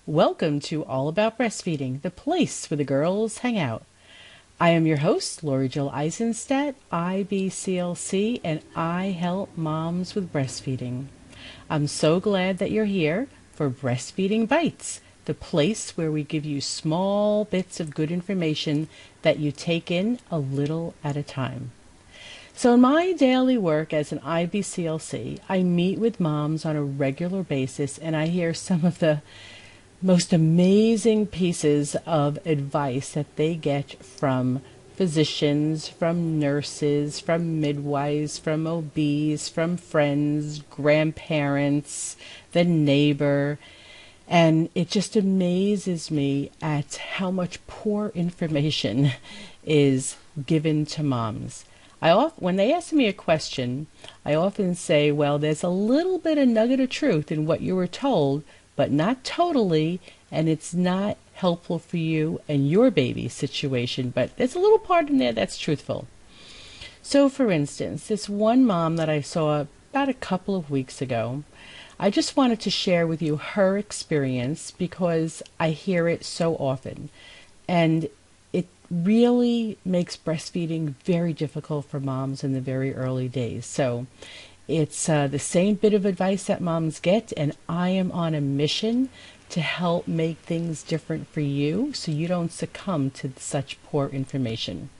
Welcome to All About Breastfeeding, the place where the girls hang out. I am your host, Lori Jill Isenstadt, IBCLC, and I help moms with breastfeeding. I'm so glad that you're here for Breastfeeding Bites, the place where we give you small bits of good information that you take in a little at a time. So in my daily work as an IBCLC, I meet with moms on a regular basis and I hear some of the most amazing pieces of advice that they get from physicians, from nurses, from midwives, from OBs, from friends, grandparents, the neighbor. And it just amazes me at how much poor information is given to moms. When they ask me a question, I often say, well, there's a little bit of nugget of truth in what you were told, but not totally, and it's not helpful for you and your baby's situation, but there's a little part in there that's truthful. So for instance, this one mom that I saw about a couple of weeks ago, I just wanted to share with you her experience because I hear it so often, and it really makes breastfeeding very difficult for moms in the very early days. So it's the same bit of advice that moms get, and I am on a mission to help make things different for you so you don't succumb to such poor information.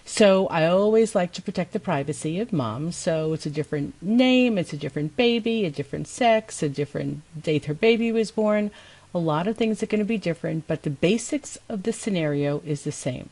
So I always like to protect the privacy of moms, so it's a different name, it's a different baby, a different sex, a different date her baby was born. A lot of things are going to be different, but the basics of the scenario is the same.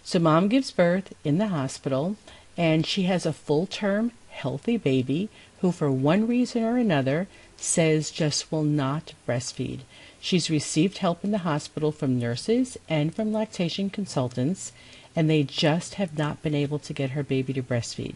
So mom gives birth in the hospital, and she has a full-term healthy baby who for one reason or another says just will not breastfeed. She's received help in the hospital from nurses and from lactation consultants, and they just have not been able to get her baby to breastfeed.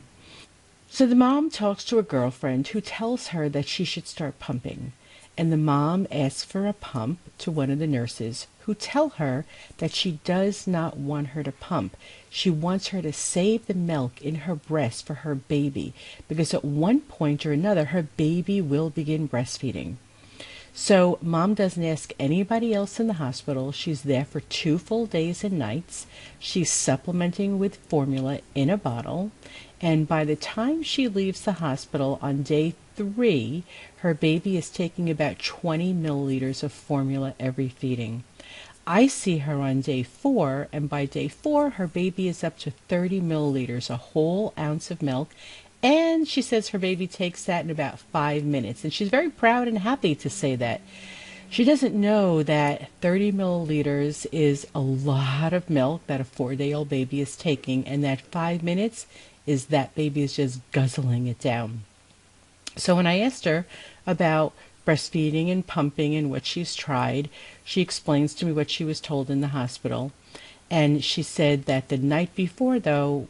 So the mom talks to a girlfriend who tells her that she should start pumping, and the mom asks for a pump to one of the nurses who tell her that she does not want her to pump. She wants her to save the milk in her breast for her baby, because at one point or another her baby will begin breastfeeding. So mom doesn't ask anybody else in the hospital. She's there for 2 full days and nights. She's supplementing with formula in a bottle, and by the time she leaves the hospital on day 3, her baby is taking about 20 milliliters of formula every feeding. I see her on day 4, and by day 4, her baby is up to 30 milliliters, a whole ounce of milk, and she says her baby takes that in about 5 minutes, and she's very proud and happy to say that. She doesn't know that 30 milliliters is a lot of milk that a 4-day-old baby is taking, and that 5 minutes is that baby is just guzzling it down. So when I asked her about breastfeeding and pumping and what she's tried, she explains to me what she was told in the hospital. And she said that the night before, though,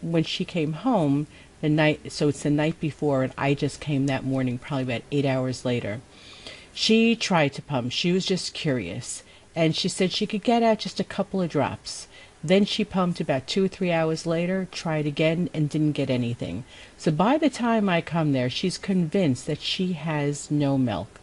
when she came home, so it's the night before, and I just came that morning, probably about 8 hours later. She tried to pump. She was just curious. And she said she could get out just a couple of drops. Then she pumped about 2 or 3 hours later, tried again, and didn't get anything. So by the time I come there, she's convinced that she has no milk.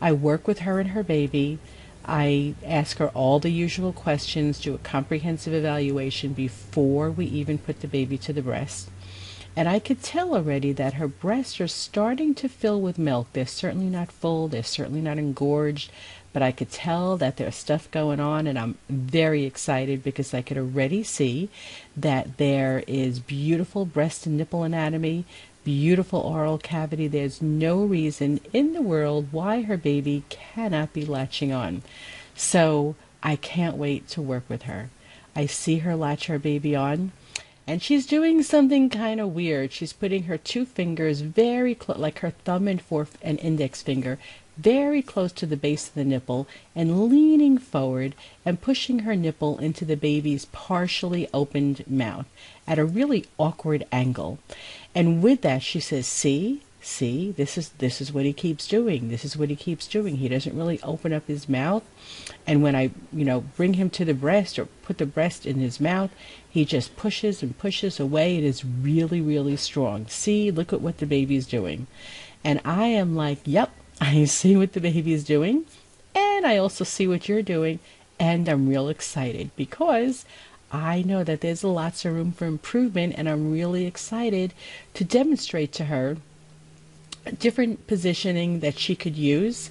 I work with her and her baby. I ask her all the usual questions, do a comprehensive evaluation before we even put the baby to the breast. And I could tell already that her breasts are starting to fill with milk. They're certainly not full, they're certainly not engorged, but I could tell that there's stuff going on, and I'm very excited because I could already see that there is beautiful breast and nipple anatomy, beautiful oral cavity. There's no reason in the world why her baby cannot be latching on. So I can't wait to work with her. I see her latch her baby on, and she's doing something kind of weird. She's putting her 2 fingers very close, like her thumb and index finger, very close to the base of the nipple, and leaning forward and pushing her nipple into the baby's partially opened mouth at a really awkward angle. And with that, she says, see, this is what he keeps doing. This is what he keeps doing. He doesn't really open up his mouth. And when I, bring him to the breast or put the breast in his mouth, he just pushes and pushes away. It is really, really strong. See, look at what the baby is doing. And I am like, yep, I see what the baby is doing. And and I also see what you're doing, and I'm real excited because I know that there's lots of room for improvement, and I'm really excited to demonstrate to her different positioning that she could use,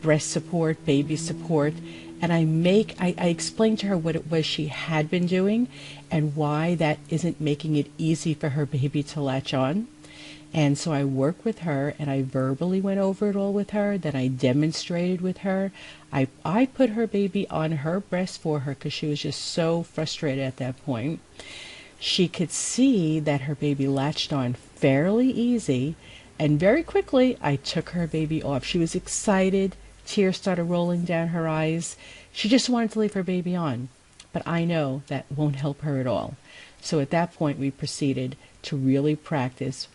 breast support, baby support, and I explained to her what it was she had been doing and why that isn't making it easy for her baby to latch on. And so I worked with her and I verbally went over it all with her. Then I demonstrated with her. I put her baby on her breast for her because she was just so frustrated at that point. She could see that her baby latched on fairly easy, and very quickly I took her baby off. She was excited. Tears started rolling down her eyes. She just wanted to leave her baby on. But I know that won't help her at all. So at that point we proceeded to really practice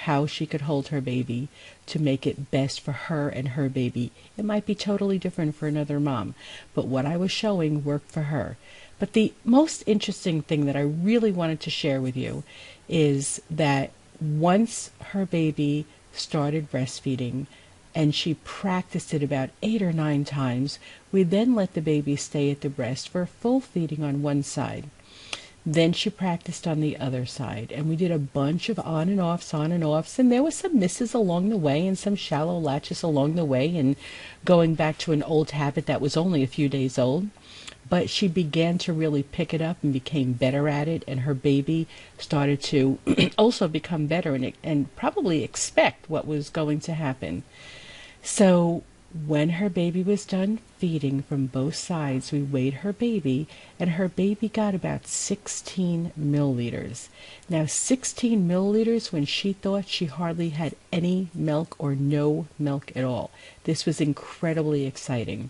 how she could hold her baby to make it best for her and her baby. It might be totally different for another mom, but what I was showing worked for her. But the most interesting thing that I really wanted to share with you is that once her baby started breastfeeding and she practiced it about 8 or 9 times, we then let the baby stay at the breast for full feeding on one side. Then she practiced on the other side, and we did a bunch of on and offs, and there was some misses along the way and some shallow latches along the way, and going back to an old habit that was only a few days old. But she began to really pick it up and became better at it, and her baby started to also become better and probably expect what was going to happen. So when her baby was done feeding from both sides, we weighed her baby, and her baby got about 16 milliliters. Now, 16 milliliters when she thought she hardly had any milk or no milk at all. This was incredibly exciting.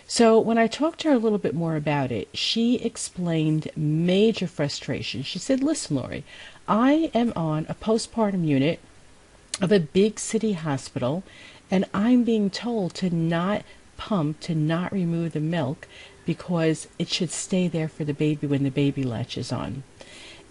So when I talked to her a little bit more about it, she explained major frustration. She said, "Listen, Lori, I am on a postpartum unit of a big city hospital, and I'm being told to not pump, to not remove the milk because it should stay there for the baby when the baby latches on.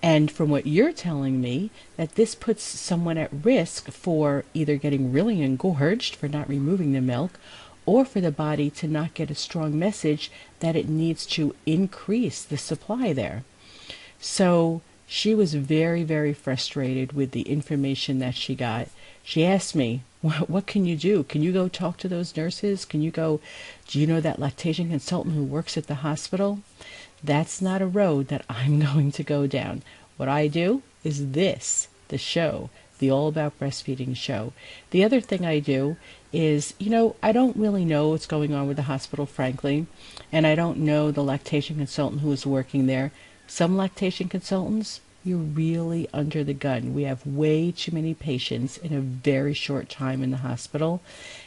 And from what you're telling me, that this puts someone at risk for either getting really engorged for not removing the milk, or for the body to not get a strong message that it needs to increase the supply there." So she was very, very frustrated with the information that she got. She asked me, what can you do? Can you go talk to those nurses? Do you know that lactation consultant who works at the hospital? That's not a road that I'm going to go down. What I do is this, the show, the All About Breastfeeding show. The other thing I do is, I don't really know what's going on with the hospital, frankly, and I don't know the lactation consultant who is working there. Some lactation consultants, you're really under the gun. We have way too many patients in a very short time in the hospital,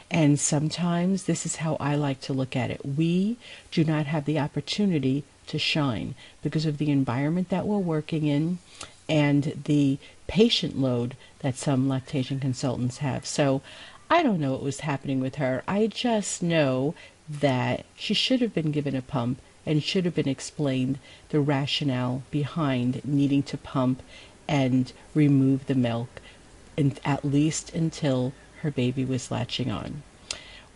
and sometimes this is how I like to look at it. We do not have the opportunity to shine because of the environment that we're working in and the patient load that some lactation consultants have. So I don't know what was happening with her. I just know that she should have been given a pump and should have been explained the rationale behind needing to pump and remove the milk, at least until her baby was latching on.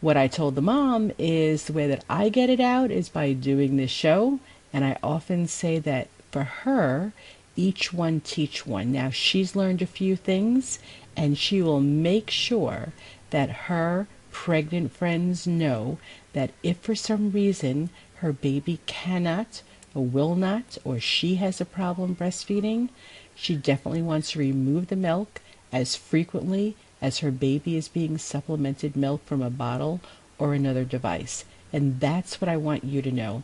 What I told the mom is the way that I get it out is by doing this show, and I often say that for her, each one teach one. Now, she's learned a few things, and she will make sure that her pregnant friends know that if for some reason her baby cannot or will not, or she has a problem breastfeeding, she definitely wants to remove the milk as frequently as her baby is being supplemented milk from a bottle or another device. And that's what I want you to know.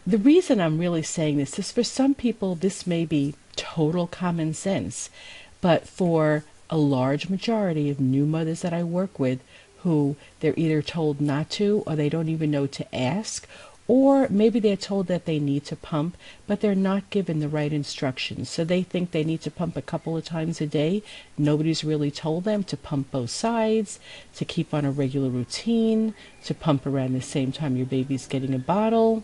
The reason I'm really saying this is for some people this may be total common sense, but for a large majority of new mothers that I work with who they're either told not to, or they don't even know to ask, or maybe they're told that they need to pump, but they're not given the right instructions. So they think they need to pump a couple of times a day. Nobody's really told them to pump both sides, to keep on a regular routine, to pump around the same time your baby's getting a bottle,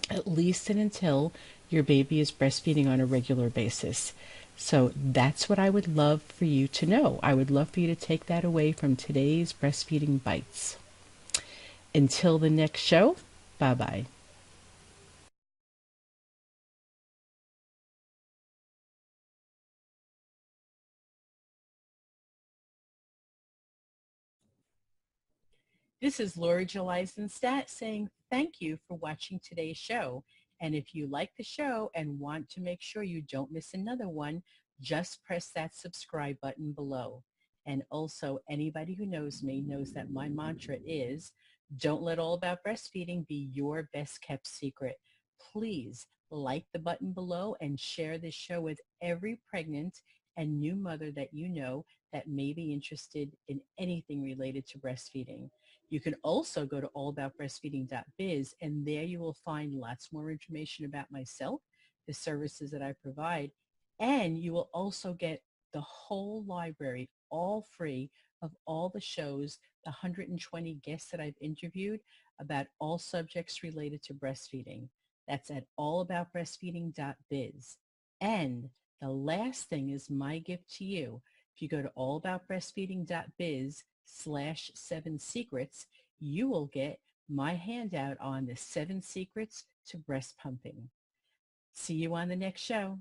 at least and until your baby is breastfeeding on a regular basis. So that's what I would love for you to know. I would love for you to take that away from today's Breastfeeding Bites. Until the next show, bye-bye. This is Laura Jill Isenstadt saying thank you for watching today's show. And if you like the show and want to make sure you don't miss another one, just press that subscribe button below. And also, anybody who knows me knows that my mantra is don't let All About Breastfeeding be your best kept secret. Please like the button below and share this show with every pregnant and new mother that you know that may be interested in anything related to breastfeeding. You can also go to allaboutbreastfeeding.biz, and there you will find lots more information about myself, the services that I provide, and you will also get the whole library, all free, of all the shows, the 120 guests that I've interviewed about all subjects related to breastfeeding. That's at allaboutbreastfeeding.biz. And the last thing is my gift to you. If you go to allaboutbreastfeeding.biz/7 secrets, you will get my handout on the 7 secrets to breast pumping. See you on the next show.